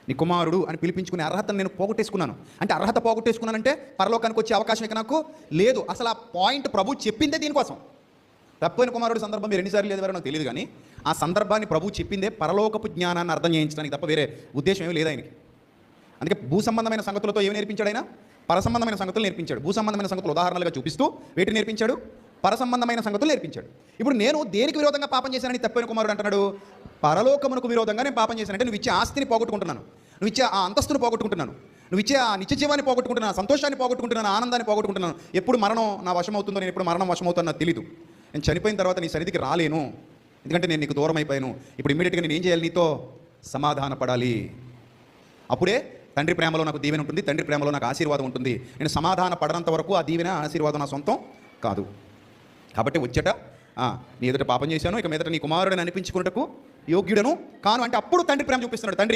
నీ కుమారుడు అని పిలిపించుకునే అర్హతను నేను పోగొట్టేసుకున్నాను. అంటే అర్హత పోగొట్టేసుకున్నానంటే పరలోకానికి వచ్చే అవకాశం ఇక నాకు లేదు. అసలు ఆ పాయింట్ ప్రభు చెప్పిందే దీనికోసం. తప్పైన కుమారుడు సందర్భం మీరు ఎన్నిసార్లు లేదు నాకు తెలియదు, కానీ ఆ సందర్భాన్ని ప్రభు చెప్పిందే పరలోకపు జ్ఞానాన్ని అర్థం చేయించడానికి తప్ప వేరే ఉద్దేశం ఏమీ లేదు ఆయనకి. అందుకే భూ సంబంధమైన సంగతులతో ఏమి నేర్పించాడు ఆయన? పరసంబంధమైన సంగతులు నేర్పించాడు. భూ సంబంధమైన సంగతులు ఉదాహరణలుగా చూపిస్తూ వేటి నేర్పించాడు? పరసంబంధమైన సంగతులు నేర్పించాడు. ఇప్పుడు నేను దేనికి విరోధంగా పాపం చేశానని తప్పైన కుమారుడు అంటున్నాడు? పరలోకమునకు విరోధంగా నేను పాపం చేశానంటే నువ్వు ఇచ్చే ఆస్తిని పోగొట్టుకుంటున్నాను, నువ్వు ఇచ్చే ఆ అంతస్తును పోగొట్టుకుంటున్నాను, నువ్వు ఇచ్చే ఆ నిత్య జీవాన్ని పోగొట్టుకుంటున్నాను, సంతోషాన్ని పోగొట్టుకుంటున్నాను, ఆనందాన్ని పోగొట్టుకుంటున్నాను. ఎప్పుడు మరణం నా వశం అవుతుందో, నేను ఎప్పుడు మరణం వశం అవుతుందో నాకు తెలీదు. నేను చనిపోయిన తర్వాత నీ సన్నిధికి రాలేను, ఎందుకంటే నేను నీకు దూరం అయిపోయాను. ఇప్పుడు ఇమ్మీడియట్గా నేను ఏం చేయాలి? నీతో సమాధాన పడాలి. అప్పుడే తండ్రి ప్రేమలో నాకు దీవెన ఉంటుంది, తండ్రి ప్రేమలో నాకు ఆశీర్వాదం ఉంటుంది. నేను సమాధాన పడనంత వరకు ఆ దీవెన ఆశీర్వాదం నా సొంతం కాదు. కాబట్టి వచ్చేట నీ ఎదుట పాపం చేశాను, ఇక మీదట నీ కుమారుడిని అనిపించుకున్నటకు యోగ్యుడను కాను అంటే అప్పుడు తండ్రి ప్రేమ చూపిస్తున్నాడు. తండ్రి